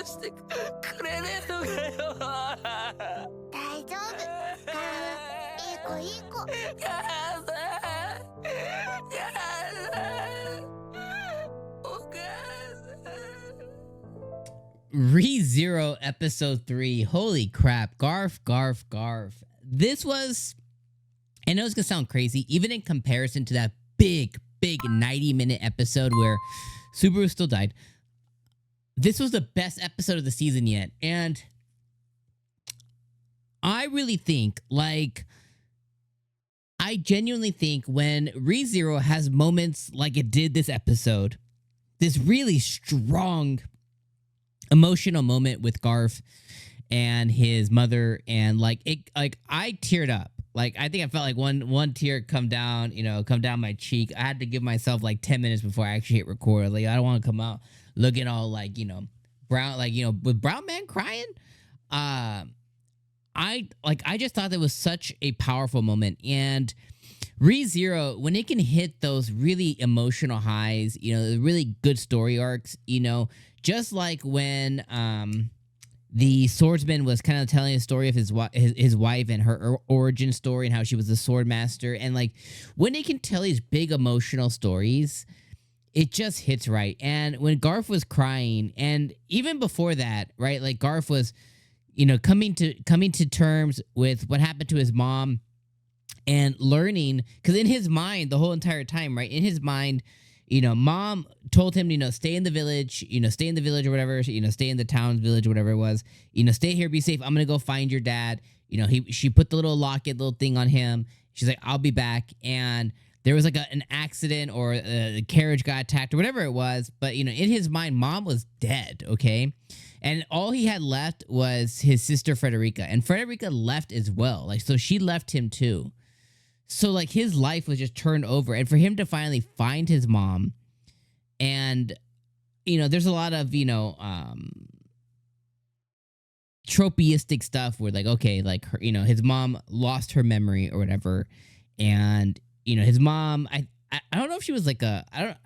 してくれねえのかよ。大丈夫。いい子いい子。母さん、お母さん。ReZERO Episode 3. Holy crap. Garf, Garf, Garf. This was, I know it's going to sound crazy, even in comparison to that big 90-minute episode where Subaru still died. This was the best episode of the season yet. And I really think, like, I genuinely think when ReZERO has moments like it did this episode, this really strong emotional moment with Garf and his mother, and like I teared up. Like, I think I felt like one tear come down my cheek. I had to give myself like 10 minutes before I actually hit record. Like, I don't want to come out looking all like, brown, like, with brown man crying. I just thought that was such a powerful moment. And ReZERO, when it can hit those really emotional highs, really good story arcs, just like when the swordsman was kind of telling a story of his wife and her origin story and how she was a sword master. And like, when it can tell these big emotional stories, it just hits right. And when Garf was crying, and even before that, right, like Garf was, coming to terms with what happened to his mom and learning, because in his mind, the whole entire time, right, in his mind, mom told him, stay in the village, or whatever, stay in the town's village, whatever it was, stay here, be safe. I'm going to go find your dad. She put the little little thing on him. She's like, I'll be back. And there was like an accident, or the carriage got attacked or whatever it was. But, in his mind, mom was dead. Okay. And all he had left was his sister, Frederica, and Frederica left as well. Like, so she left him too. So like, his life was just turned over, and for him to finally find his mom, and there's a lot of tropeistic stuff where, like, okay, like her, his mom lost her memory or whatever, and his mom, I don't know if she was like I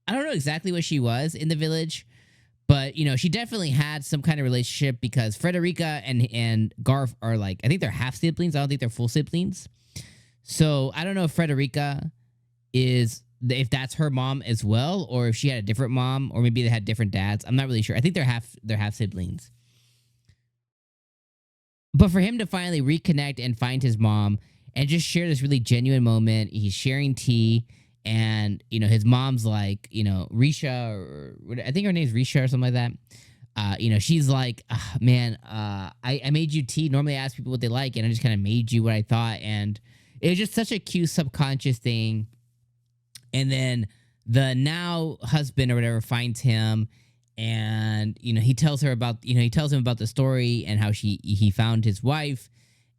don't know exactly what she was in the village, but she definitely had some kind of relationship, because Frederica and Garf are like, I think they're half siblings. I don't think they're full siblings. So I don't know if Frederica if that's her mom as well, or if she had a different mom, or maybe they had different dads. I'm not really sure. I think they're half siblings. But for him to finally reconnect and find his mom and just share this really genuine moment, he's sharing tea, and his mom's like, Risha, or I think her name's Risha or something like that. She's like, man, I made you tea. Normally I ask people what they like, and I just kind of made you what I thought. And it was just such a cute subconscious thing. And then the now husband or whatever finds him, and he tells him about the story and how he found his wife.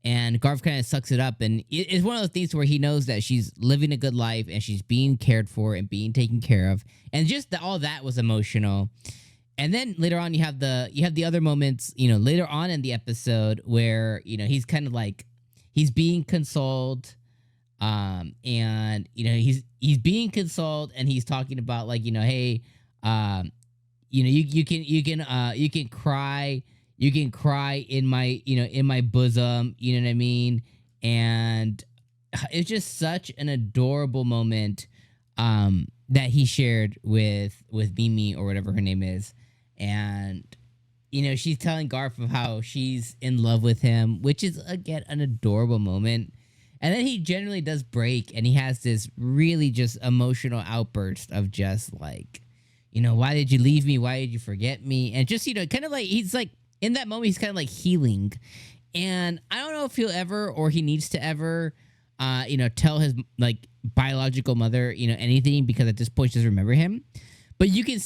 And Garf kind of sucks it up, and it's one of those things where he knows that she's living a good life and she's being cared for and being taken care of, and just all that was emotional. And then later on, you have the other moments, later on in the episode where he's kind of like, he's being consoled, and he's being consoled, and he's talking about, like, hey, you can cry. You can cry in my bosom, you know what I mean? And it's just such an adorable moment that he shared with Mimi, or whatever her name is. And she's telling Garf of how she's in love with him, which is, again, an adorable moment. And then he generally does break, and he has this really just emotional outburst of just like, why did you leave me? Why did you forget me? And just, kind of like, he's like, in that moment, he's kind of like healing. And I don't know if he'll ever, or he needs to ever, tell his like biological mother, anything, because at this point she doesn't remember him. But you can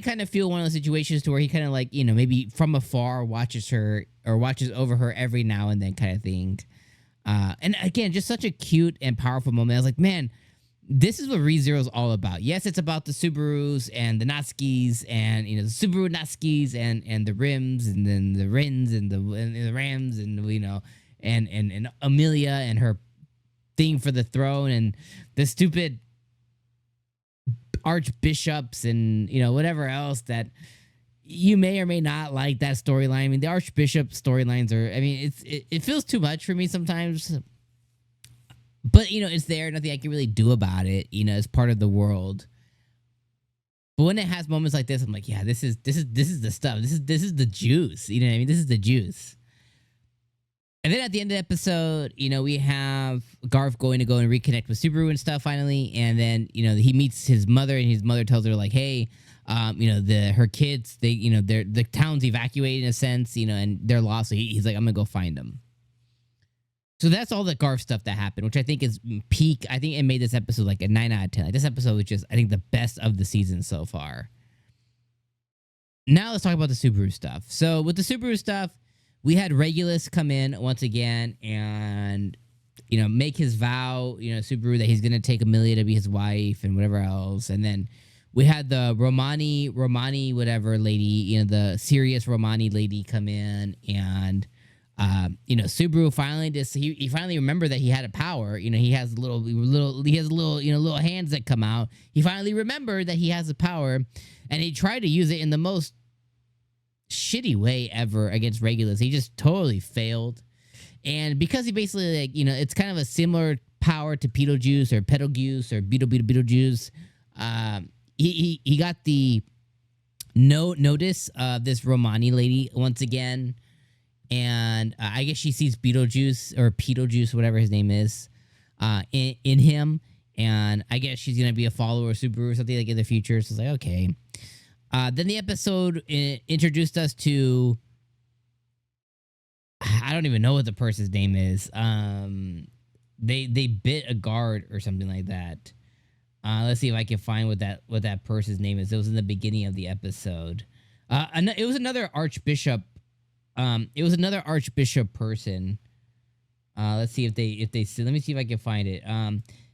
kind of feel one of those situations to where he kind of like, maybe from afar watches her, or watches over her every now and then, kind of thing. And again, just such a cute and powerful moment. I was like, man, this is what ReZERO is all about. Yes, it's about the Subarus and the Natskis, and the Subaru Natskis, and the Rims, and then the Rins, and the Rams, and and Emilia and her thing for the throne, and the stupid archbishops, and whatever else that you may or may not like that storyline. I mean, the Archbishop storylines are. I mean, it feels too much for me sometimes. But you know, it's there. Nothing I can really do about it. You know, it's part of the world. But when it has moments like this, I'm like, yeah, this is the stuff. This is the juice. You know what I mean? This is the juice. And then at the end of the episode, you know, we have Garf going to go and reconnect with Subaru and stuff finally. And then, you know, he meets his mother, and his mother tells her like, hey, you know, her kids, they, you know, the town's evacuated in a sense, you know, and they're lost. So he's like, I'm gonna go find them. So that's all the Garf stuff that happened, which I think is peak. I think it made this episode like a 9 out of 10. Like, this episode was just, I think, the best of the season so far. Now let's talk about the Subaru stuff. So with the Subaru stuff, we had Regulus come in once again and, you know, make his vow, you know, Subaru, that he's going to take Emilia to be his wife and whatever else. And then we had the Romani whatever lady, you know, the serious Romani lady come in, and you know, Subaru finally he finally remembered that he had a power. You know, he has little you know, little hands that come out. He finally remembered that he has a power, and he tried to use it in the most shitty way ever against Regulus. He just totally failed. And because he basically, like, you know, it's kind of a similar power to Beetlejuice or Betelgeuse or Beetlejuice. He got the notice of this Romani lady once again. And I guess she sees Beetlejuice or Beetlejuice, whatever his name is, in him. And I guess she's going to be a follower of Subaru or something like in the future. So it's like, okay. Then the episode introduced us to, I don't even know what the person's name is. They bit a guard or something like that. Let's see if I can find what that person's name is. It was in the beginning of the episode. It was another archbishop. It was another archbishop person. Let's see if they let me see if I can find it.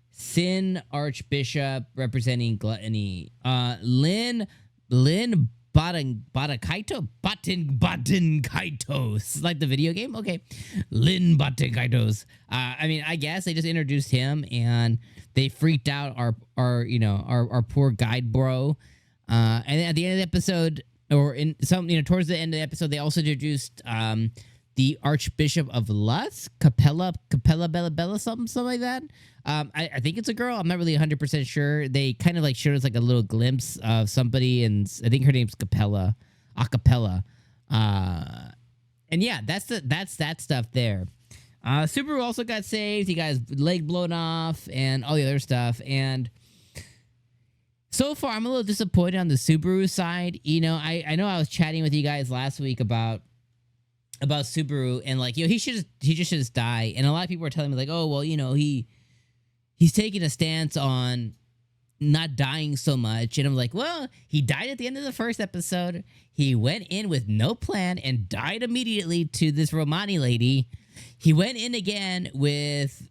Sin Archbishop representing gluttony. Lin Batankaitos. Like the video game? Okay. Lin Batankaitos. I mean, I guess they just introduced him and they freaked out our poor guide bro. And then at the end of the episode, or in some, you know, towards the end of the episode, they also introduced the Archbishop of Lutz, Capella Bella, something like that. I think it's a girl. I'm not really 100% sure. They kind of like showed us like a little glimpse of somebody, and I think her name's Capella, Acapella. And yeah, that's that stuff there. Subaru also got saved. He got his leg blown off and all the other stuff. And so far, I'm a little disappointed on the Subaru side. You know, I know I was chatting with you guys last week about Subaru, and like, you know, he just should die. And a lot of people are telling me like, oh, well, you know, he's taking a stance on not dying so much. And I'm like, well, he died at the end of the first episode. He went in with no plan and died immediately to this Romani lady. He went in again with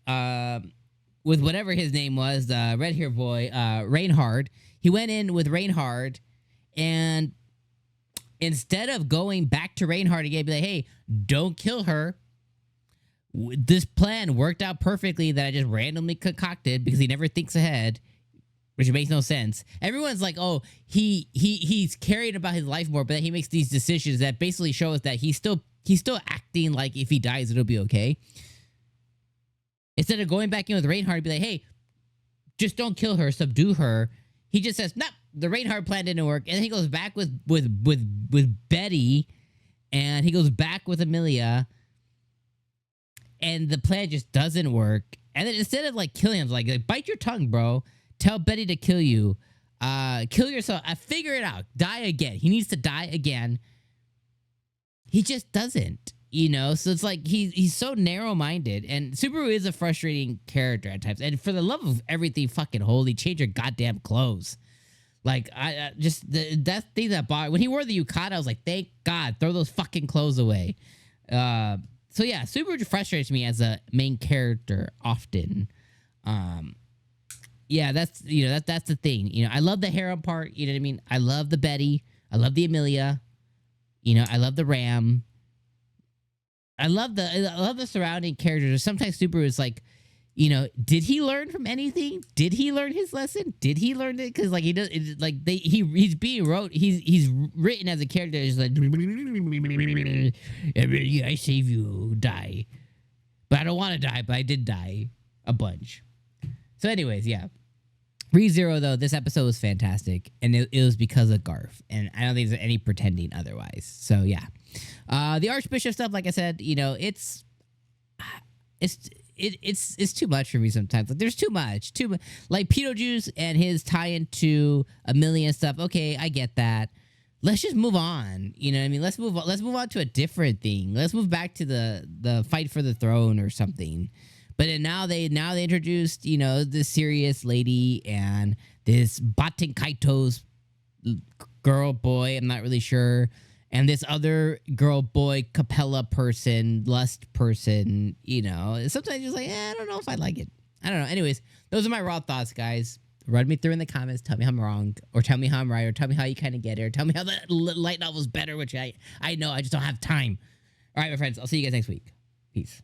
whatever his name was, red hair boy, Reinhard. He went in with Reinhard, and instead of going back to Reinhard again, be like, hey, don't kill her. This plan worked out perfectly that I just randomly concocted because he never thinks ahead, which makes no sense. Everyone's like, oh, he's caring about his life more, but he makes these decisions that basically show us that he's still acting like if he dies, it'll be okay. Instead of going back in with Reinhard, be like, hey, just don't kill her, subdue her. He just says, nope, the Reinhard plan didn't work. And then he goes back with Betty, and he goes back with Emilia, and the plan just doesn't work. And then instead of like killing him, like bite your tongue, bro. Tell Betty to kill you. Kill yourself. Figure it out. Die again. He needs to die again. He just doesn't, you know? So it's like he's so narrow-minded, and Subaru is a frustrating character at times. And for the love of everything fucking holy, change your goddamn clothes. Like, I just, that thing that bothered, when he wore the yukata, I was like, thank God, throw those fucking clothes away. So yeah, Subaru frustrates me as a main character often. Yeah, that's the thing. You know, I love the harem part, you know what I mean? I love the Betty. I love the Emilia. You know, I love the Ram. I love the surrounding characters. Sometimes Subaru is like, you know, did he learn from anything? Did he learn his lesson? Did he learn it? Because like he does, like he's being wrote. He's written as a character. It's like I save you, die, but I don't want to die. But I did die a bunch. So, anyways, yeah. ReZero though, this episode was fantastic, and it was because of Garf, and I don't think there's any pretending otherwise. So yeah, the Archbishop stuff, like I said, you know, it's too much for me sometimes. Like there's too much. Like Beetlejuice and his tie into Emilia and stuff. Okay, I get that. Let's just move on. You know what I mean? Let's move on to a different thing. Let's move back to the fight for the throne or something. But then now they introduced, you know, this serious lady and this Baten Kaito's girl boy, I'm not really sure, and this other girl boy Capella person, lust person, you know. Sometimes you're just like, I don't know if I like it. I don't know. Anyways, those are my raw thoughts, guys. Run me through in the comments. Tell me how I'm wrong, or tell me how I'm right, or tell me how you kind of get it, or tell me how the light novel's better, which I know I just don't have time. All right, my friends. I'll see you guys next week. Peace.